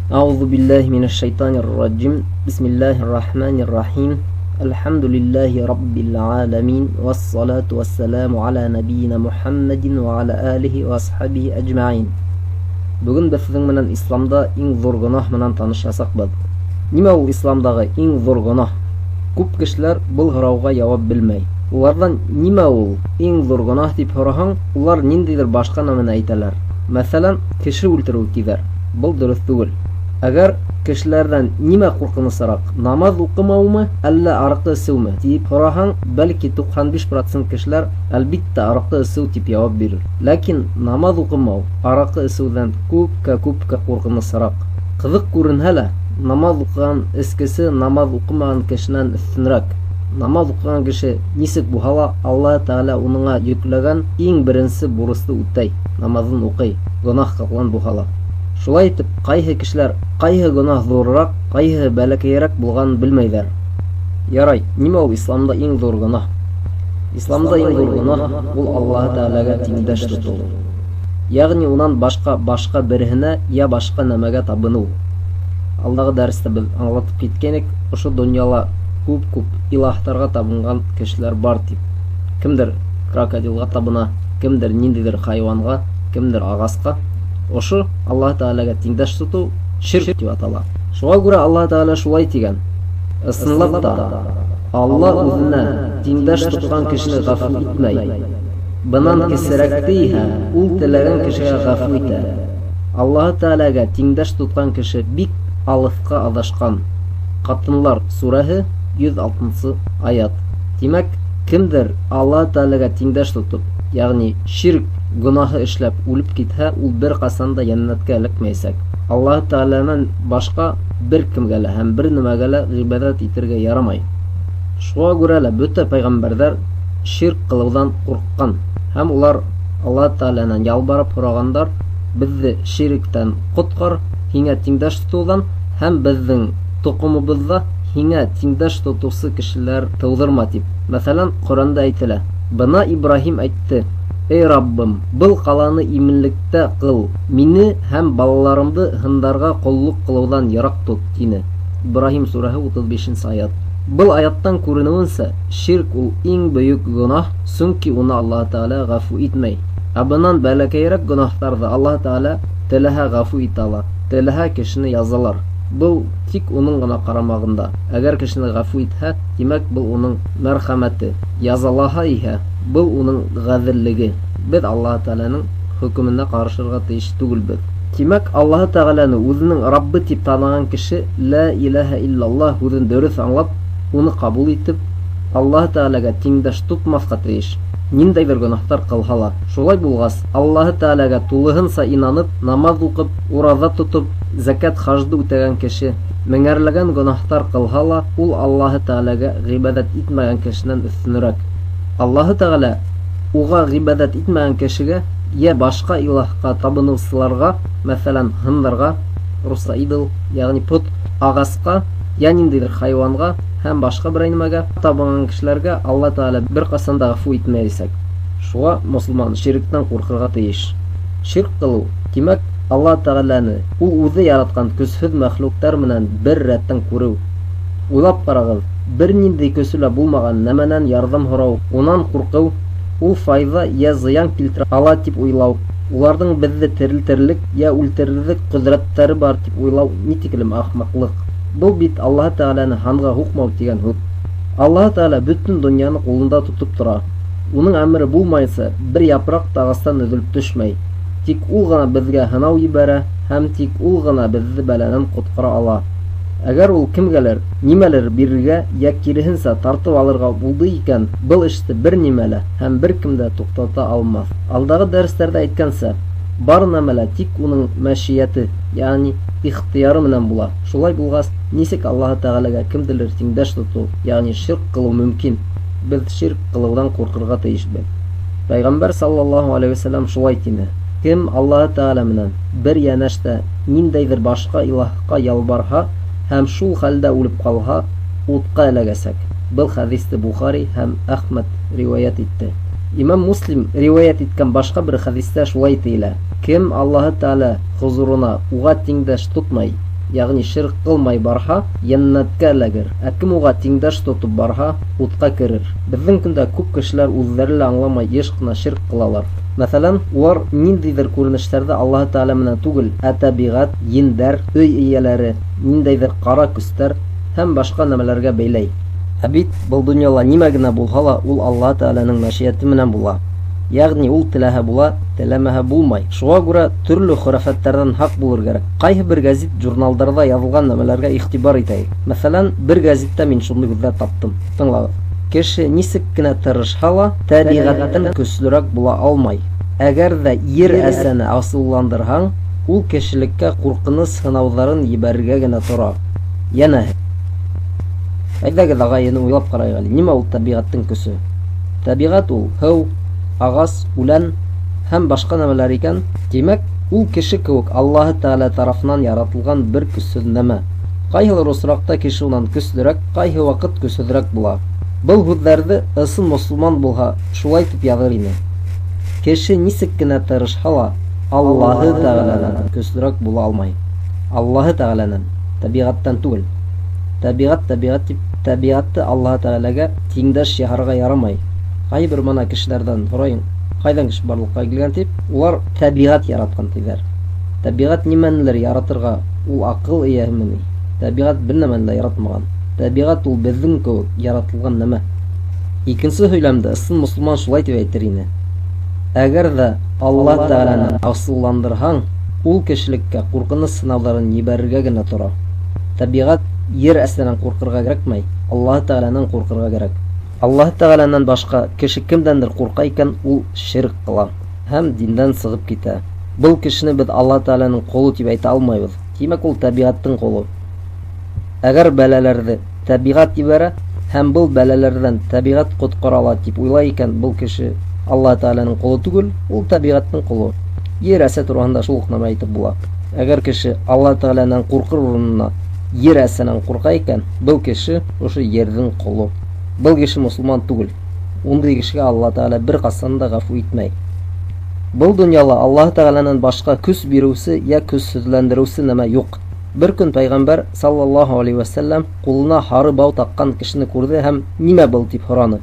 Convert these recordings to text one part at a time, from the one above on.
أعوذ بالله من الشيطان الرجيم بسم الله الرحمن الرحيم الحمد لله رب العالمين والصلاة والسلام على نبينا محمد وعلى آله وأصحابه أجمعين. Бүгін біздің менен исламда ең зор гүнах менен танышасақбыз. Нима ул исламдагы ең зор гүнах? Күп кешеләр бұл сорауга җавап белмәй. Улардан нима ул ең зор гүнах дип сораһаң, улар ниндидер башка нәмәне әйтәләр. Мәсәлән, кеше үлтерү диләр. Бұл дөрес түгел. Әгәр кешеләрдән нимә куркынычрак, намаз укымаумы, әллә аракы эсеүме дип сораһаң, бәлки 95% кешеләр әлбиттә аракы эсеү дип җавап бирер. Ләкин намаз укымау аракы эсеүдән күпкә куркынычрак. Кызык күренһә лә, намаз укыган эскесе намаз укымаган кешенән өстенрәк. Намаз укыган кеше нисек булһа, Аллаһ Тәгалә уныңа йөкләгән иң беренче бурычны үтәй, намазын укый, гөнаһ кылган булһа. Шулай итеп, кайһы кешеләр кайһы гөнаһ зуррак, кайһы бәләкәйрәк булганын белмәйләр. Ярай, нимә ул исламда иң зур гөнаһ? Исламда иң зур гөнаһ ул Аллаһ Тәгаләгә тиңдәш тоту. Ягъни унан башка берһенә я башка нәмәгә табыну. Алдагы дәрестә без аңлатып киткәнек, ошо дөньяла күп илаһтарга табынган кешеләр бар дип. Кемдер крокодилга табына, кемдер ниндидер хайванга, кемдер агаска. Ошо Аллаһ Тәгаләгә тиңдәш тоту ширк дип атала. Шуңа күрә Аллаһ Тәгалә шулай дигән. Ысынлап та Аллаһ үзенә тиңдәш тоткан кешене гафу итмәй. Бынан кисерәк тиһә, ул теләгән кешегә гафу итә. Аллаһ Тәгаләгә тиңдәш тоткан кеше бик алыфка адашкан. Катынлар сүрәһе 106 аят. Димәк, кемдер Аллаһ Тәгаләгә тиңдәш тотып, ягъни ширк гөнаһы эшләп үлеп китһә, ул бер касан да җәннәткә эләкмәйсәк. Аллаһ Тәгаләнән башка бер кемгә лә һәм бер нәмәгә лә гыйбадәт итәргә ярамай. Шуңа күрә лә бөтә пәйгамбәрләр ширк кылудан курыккан һәм улар Аллаһ Тәгаләнән ялбарып сорагандар: "Безне ширктән коткар, һиңә тиңдәш тотудан һәм безнең тукымыбызда һиңә тиңдәш тотучы кешеләр тудырма" дип. Мәсәлән, Коранда әйтелә: "Бына Ибраһим әйтте: Эй Раббым, был каланы именлектә кыл, мине һәм балаларымды һындарга коллык кылудан ярак тот" дине. Ибраһим сүрәһе 35 аят. Был аяттан күренүенсә, ширк ул иң бөек гөнаһ, чөнки уны Аллаһ Тәгалә гафу итмәй. Ә бунан бәләкәйрәк гөнаһларда Аллаһ Тәгалә теләһә гафу итә ала, теләһә кешене язалар. Бұл тик уның гына карамагында. Әгәр кешене гафу итһә, димәк бұл уның мәрхәмәте. Язалаһа иһә, бұл уның ғәҙеллеге. Без Аллаһ Тәгаләнең хөкеменә карышырга тиеш түгелбез. Димәк, Аллаһ Тәгаләне үзенең Раббы дип танаган кеше ла илаһа иллаллаһ үзен дөрес аңлап, уны кабул итеп, Аллаһ Тәгаләгә тиңдәш тотмаска тиеш. Ниндәйҙер гөнаһтар кылһа. Шулай булгас, Аллаһ Тәгаләгә тулыһынса инанып, намаз укып, ураза тотып, закат хаҗды үтәгән кеше меңәрләгән гөнаһтар кылһа, ул Аллаһ Тәгаләгә гыйбадәт итмәгән кешенән өстөнрәк. Аллаһ Тәгалә уга гыйбадәт итмәгән кешегә я башка илаһка табыныусыларга, мәсәлән, һындарга, руса идол, ягъни пут, агаска, я ниндидер хайванга һәм башка бер нәмәгә табынган кешеләргә Аллаһ Тәгалә бер касан да гафу итмәйсәк. Шуңа мусулман ширктән куркырга тиеш. Ширк кылу, димәк, Аллаһ Тәгаләне ул үзе яраткан көчсез мәхлуктар менән бер рәттән күрү. Уйлап карагыз, бер нинди көчле булмаган нәмәнән ярдәм сорау, унан курку, ул файда я зыян килтерә ала дип уйлау, уларның безне терелтерлек я үлтерерлек кудрәттәре бар дип уйлау нитиклем ахмаклык. Бұл бит Аллаһ Тәгаләне ханга хукмау дигән һүз. Аллаһ Тәгалә бөтен дөньяны кулында тотып тора. Уның әмере булмайса, бер япрак тагыстан өзелеп төшмәй. Тик ул гына безгә һынау ибәрә һәм тик ул гына безне бәләнән коткара ала. Әгәр ул кемгәлер нимәлер бирергә я киреһенсә тартып алырга булды икән, был эште бер нимәлә һәм бер кем дә туктата алмас. Алдагы дәресләрдә әйткәнсә, бар нәмәлә тик уның мәшияте, ягъни ихтыяры менән була. Шулай булгас, нисек Аллаһ Тәгаләгә кемдер тиңдәш тоту, ягъни ширк кылу мөмкин? Без ширк кылудан куркырга тиешбез. Пәйгамбәр саллаллаһу алейхи ва саллям шулай дине: Кем Аллаһ Тәгалә менән бер янәштә ниндәйдер башка илаһка ялбарһа һәм шул хәлдә үлеп калһа, утка эләгәсәк. Был хәдисте Бухари һәм Әхмәд риваят итте. Имам Муслим риваят иткән башка бер хәдистә шулай тиелә: Кем Аллаһ Тәгалә хузурына уга тиңдәш тотмай ягъни ширк кылмай барһа, яннатка эләгер. Ә кем уга тиңдәш тотып барһа, утка керер. Безнең көндә күп кешеләр үзләре лә аңламай еш кына ширк кылалар. Мәсәлән, улар ниндидер күренешләрдә Аллаһ Тәгалә менән түгел, ә табигать, йиндәр, өй ияләре, ниндәйдер кара күстәр һәм башка нәмәләргә бәйләй. Ә бит был дөньяла нимә генә булһа ла, ул Аллаһ Тәгаләнең мәшиәте менән була. Ягъни ул теләһә була, теләмәһә булмай. Шуңа күрә төрле хурафаттардан хак булыр кирәк. Кайһы бер гәзит, журналдарда язылган нәмәләргә игътибар итәйек. Мәсәлән, бер гәзиттә мин шундый үзләр таптым. Тыңлагыз. Кеше нисек кенә тырышһа ла, табигатьтән көчлерәк була алмай. Әгәр дә ер әсәне асылландырһаң, ул кешелеккә куркыныс сынауҙарын ебәрергә генә тора. Янәһе. Әйҙәгеҙ, ағайыны уйлап ҡарайыҡ әле. Нимә ул табиғаттың көсө? Табиғат ул һыу, ағас, үлән һәм башҡа нәмәләр икән. Тимәк, ул кеше кеүек Аллаһ Тәгалә тарафынан яратылған бер көсһөҙ нәмә. Ҡайһылыр осраҡта кеше унан көслөрәк, ҡайһы ваҡыт көсһөҙөрәк була. Был һүҙҙәрҙе ысын мосолман булһа, шулай тип яҙыр ине. Кеше нисек кенә тырышһа ла, Аллаһы Тәгаләнән көслөрәк була алмай. Аллаһы Тәгаләнән, табиғаттан түгел. Табиғат тип, табиғатты Аллаһ Тәгаләгә тиңдәш яһарға ярамай. Ҡайбер мына кешеләрҙән һорайым, ҡайҙан кеше барлыҡҡа килгән тип, улар табиғат яратҡан тиҙәр. Табиғат нимәнелер яратырға, ул аҡыл эйәһеме ни? Табиғат бер нәмәне лә яратмаған. Табиғат ул беҙҙең кеүек яратылған нәмә. Икенсе һөйләмдә ысын мосолман шулай тип әйтер ине. Әгәр ҙә Аллаһ Тәгаләне асыуландырһаң, ул кешелеккә ҡурҡыныс сынауҙарын ебәрергә генә тора. Табиғат ер әсәнән ҡурҡырға кәрәкмәй, Аллаһ Тәгаләнән ҡурҡырға кәрәк. Аллаһ Тәгаләнән башҡа кеше кемдәндер ҡурҡа икән, ул ширк ҡыла һәм диндән сығып китә. Был кешене беҙ Аллаһ Тәгаләнең ҡоло тип әйтә алмайбыҙ. Тимәк, ул табиғаттың ҡоло. Әгәр бәләләрҙе табиғат ебәрә һәм был бәләләрҙән табиғат ҡотҡара ала тип уйлай икән, был кеше Аллаһ Тәгаләнең ҡоло түгел, ул табиғаттың ҡоло. Ер әсә тураһында шул уҡ нәмә әйтеп була. Әгәр кеше Аллаһ Тәгаләнән ҡурҡыр урынына ер әсәнән ҡурҡа икән, был кеше ошо ерҙең ҡоло. Был кеше мосолман түгел. Ундай кешегә Аллаһ Тәгалә бер ҡасан да ғәфү итмәй. Был донъяла Аллаһ Тәгаләнән башҡа көс биреүсе йә көсһөҙләндереүсе нәмә юҡ. Бер көн Пәйғәмбәр саллаллаһу алейхи ва саллям ҡулына һары бау таҡҡан кешене күрҙе һәм нимә был тип һораны.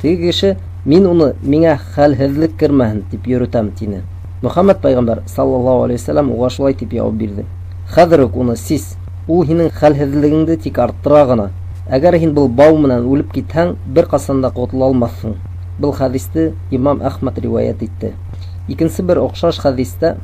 Теге кеше: мин уны миңә хәлһеҙлек кермәһен тип йөрөтәм тине. Мөхәммәд Пәйғәмбәр саллаллаһу алейхи ва саллям уға шулай тип яуап бирҙе: хәҙер үк уны сис, ул һинең хәлһеҙлегеңде тик арттыра ғына. Әгәр һин был бау менән үлеп китһәң, бер ҡасан да ҡотола алмаҫһың. Был хәҙисте имам Әхмәд риуаят итте. Икенсе бер оҡшаш хәҙистә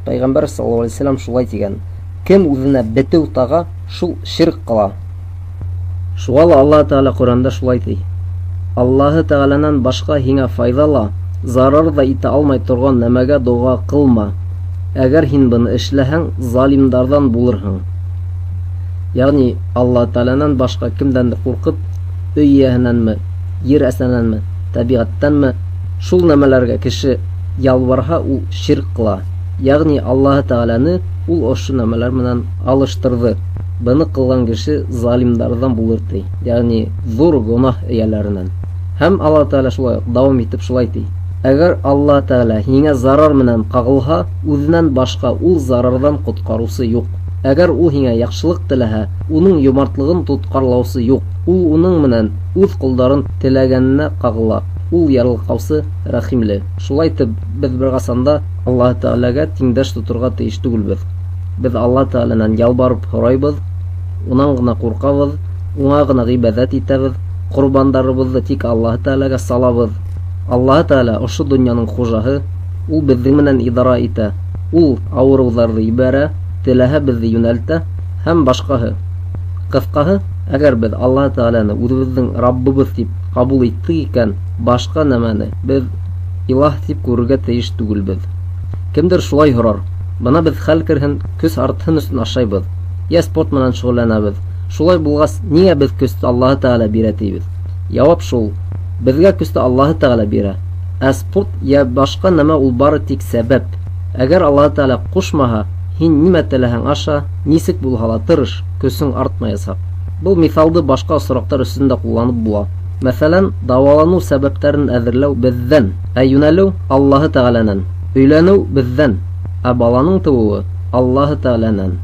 Пәйғәмбәр саллаллаһу алейхи ва саллям шулай тигән: кем үҙенә бетеү таға, шул ширк ҡыла. Шуға ла Аллаһ Тәгалә Ҡур'анда шулай ти: Аллаһы Тәгаләнән башҡа һиңә файҙа ла, зарар да итә алмай торған нәмәгә дуға ҡылма. Әгәр һин быны эшләһәң, залимдарҙан булырһың. Ягъни Аллаһ Тәгаләнән башҡа кемдәндер ҡурҡып, өй эйәһенәнме, ер әсәнәнме, табиғаттанмы, шул нәмәләргә кеше ялварһа, ул ширк ҡыла. Ягъни Аллаһ Тәгаләне ул ошо нәмәләр менән алыштырҙы. Быны ҡылған кеше залимдарҙан булыр ти. Ягъни ҙур гонаһ эйәләренән. Һәм Аллаһ Тәгалә шулай дауам итеп шулай ти: әгәр Аллаһ Тәгалә һиңә зарар менән ҡағылһа, үҙенән башҡа ул зарарҙан ҡотҡарыусы юҡ. Әгәр ул һиңә яҡшылыҡ теләһә, уның йомартлығын тотҡарлаусы юҡ. Ул уның менән үҙ ҡулдарын теләгәненә ҡағыла. Ул ярлыҡаусы, рәхимле. Шулай итеп, беҙ бер ҡасанда Аллаһ Тәгаләгә тиңдәш тоторға тейеш түгелбеҙ. Беҙ Аллаһ Тәгаләнән ялбарып һорайбыҙ, унан ғына ҡурҡабыҙ, уңа ғына ғибәҙәт итәбеҙ, ҡорбандарыбыҙҙы тик Аллаһ Тәгаләгә салабыҙ. Аллаһ Тәгалә ошо донъяның хужаһы, ул беҙҙең менән идара итә. Ул ауырыуҙарҙы ебәрә, теләһә беҙҙе йүнәлтә һәм башҡаһы. Ҡыҫҡаһы, әгәр беҙ Аллаһ Тәгаләне үҙебеҙҙең Раббыбыҙ тип ҡабул иттек икән, башҡа нәмәне беҙ илаһ тип күрергә тейеш түгелбеҙ. Кемдер шулай һорар: бына беҙ хәл керһен, көс артһын өсөн ашайбыҙ, йә спорт менән шөғөлләнәбеҙ. Шулай булғас, ниңә беҙ көстө Аллаһ Тәгалә бирә тибеҙ? Яуап шул: беҙгә көстө Аллаһ Тәгалә бирә, ә спорт йә башҡа нәмә ул бары тик сәбәп. Әгәр Аллаһ Тәгалә ҡушмаһа, һин нимә теләһәң аша, нисек булһа ла тырыш, көсөң артмаясаҡ. Был миҫалды башҡа осраҡтар өсөндә ҡулланып була. Мәҫәлән, дауаланыу сәбәптәрен әҙерләү беҙҙән, ә йүнәлеү Аллаһы Тәгаләнән. Өйләнеү беҙҙән, ә баланың тыуыуы Аллаһы Тәгаләнән.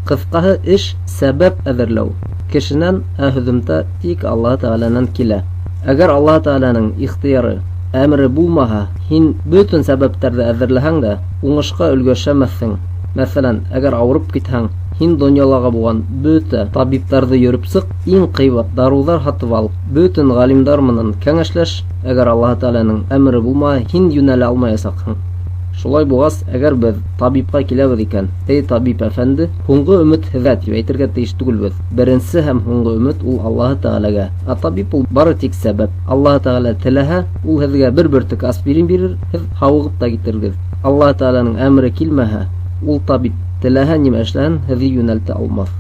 Кыскаһы эш сәбәп әҙерләү. Кешенән һөҙөмтә тик Аллаһ Тәгаләнән килә. Әгәр Аллаһ Тәгаләнең ихтыяры, әмре булмаһа, һин бөтөн сәбәптәрҙе әҙерләһәң дә, уңышҡа өлгәшәмәҫһең. Мәҫәлән, әгәр ауырып китһәң, һин донъялағы булған бөтә табиптарҙы йөрөп сыҡ, иң ҡыйбат дарыуҙар һатып ал, бөтөн ғалимдар менән кәңәшләш. Әгәр Аллаһ Тәгаләнең әмре булмаһа, һин йүнәлә алмаясаҡһың. Шулай булғас, әгәр беҙ табипҡа киләбеҙ икән, эй табип әфәнде, һуңғы өмөт һеҙгә тип әйтергә тейеш түгелбеҙ. Беренсе һәм һуңғы өмөт ул Аллаһ Тәгаләгә. Ә табип ул бары тик сәбәп. Аллаһ Тәгалә теләһә, ул һеҙгә бер бөртөк аспирин бирер, һеҙ һауығып та китерегеҙ. Аллаһ Тәгаләнең әмре килмәһә, ул табип теләһә нимә эшләһен, һеҙҙе йүнәлтә алмаҫ.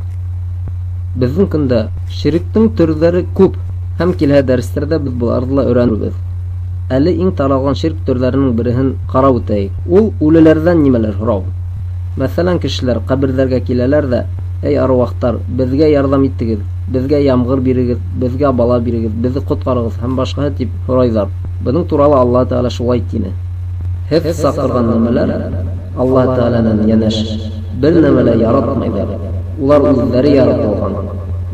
Беҙҙең көндә ширктең төрҙәре күп, һәм киләһә дәрестәрҙә беҙ быларҙы ла өйрәнербеҙ. Әле иң таралған ширк төрҙәренең береһен ҡарап үтәйек. Ул үлеләрҙән нимәлер һорау. Мәҫәлән, кешеләр ҡәберҙәргә киләләр ҙә, эй арвахтар, беҙгә ярҙам итегеҙ, беҙгә ямғыр бирегеҙ, беҙгә бала бирегеҙ, беҙҙе ҡотҡарығыҙ һәм башҡаһы тип һорайҙар. Бының турала Аллаһ Тәгалә шулай тине. Һеҙ саҡырған нәмәләр Аллаһ Тәгаләнән йәнәш. Бер нәмә лә яратмайҙар. Улар үҙҙәре яратылған.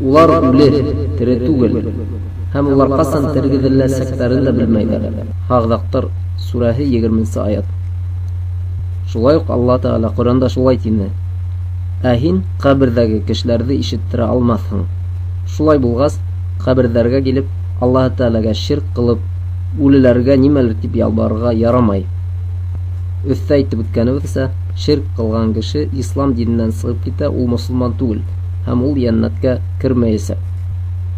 Улар үле, тере түгел. Һәм улар ҡасан тергеҙеләсәктәрен дә белмәйҙәр. Һағҙаҡтар сүрәһе 20 аят. Шулай уҡ Аллаһ Тәгалә Ҡөрьәндә шулай тине. Ә һин ҡәберҙәге кешеләрҙе ишеттерә алмаҫһың. Шулай булғас, ҡәберҙәргә килеп, Аллаһ Тәгаләгә ширк ҡылып, үлеләргә нимәлер тип ялбарырға ярамай. Өҫтә әйтеп үткәнебеҙсә, ширк ҡылған кеше ислам диненән сығып китә, ул мосолман түгел, һәм ул йәннәткә кермәйәсәк.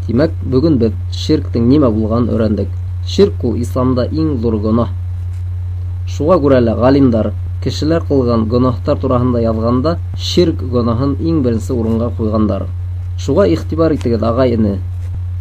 Тимәк, бөгөн беҙ ширктең нимә булғанын өйрәндек. Ширк ул исламда иң ҙур гонаһ. Шуға күрә лә ғалимдар кешеләр ҡылған гонаһтар тураһында яҙғанда, ширк гонаһын иң беренсе урынға ҡуйғандар. Шуға иғтибар итегеҙ, ағай-эне.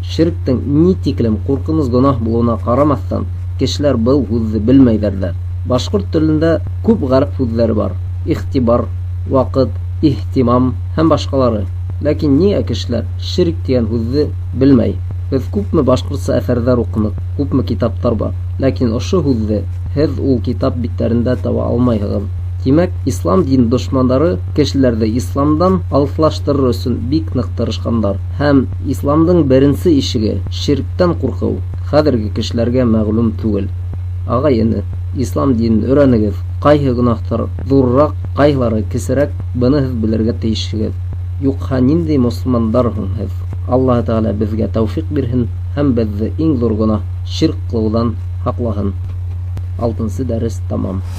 Ширктең ни тиклем ҡурҡыныс гонаһ булыуына ҡарамаҫтан, кешеләр был һүҙҙе белмәйҙәр ҙә. Башҡорт телендә күп ғәрб һүҙҙәре бар. Иғтибар, ваҡыт, иһтимам һәм башҡалары. Ләкин ниңә кешеләр ширк тигән һүҙҙе белмәй? Һеҙ күпме башҡортса әҫәрҙәр уҡыныҡ, күпме китаптар бар. Ләкин ошо һүҙҙе һеҙ ул китап биттәрендә таба алмайһығыҙ. Тимәк, ислам дин дошмандары кешеләрҙе исламдан алыҫлаштырыр өсөн бик ныҡ тырышҡандар. Һәм исламдың беренсе ишеге ширктән ҡурҡыу хәҙерге кешеләргә мәғлүм түгел. Ағай-эне, ислам динен өйрәнегеҙ. Ҡайһы гонаһтар ҙурыраҡ, ҡайһылары кесерәк, быны һеҙ белергә тейешһегеҙ. Юҡһа ниндәй мосолмандар һуң һеҙ? Аллаһ Тәгалә беҙгә тәүфиҡ бирһен һәм беҙҙе иң ҙур гонаһ ширк ҡылыуҙан һаҡлаһын. 6-нсы дәрес тамам.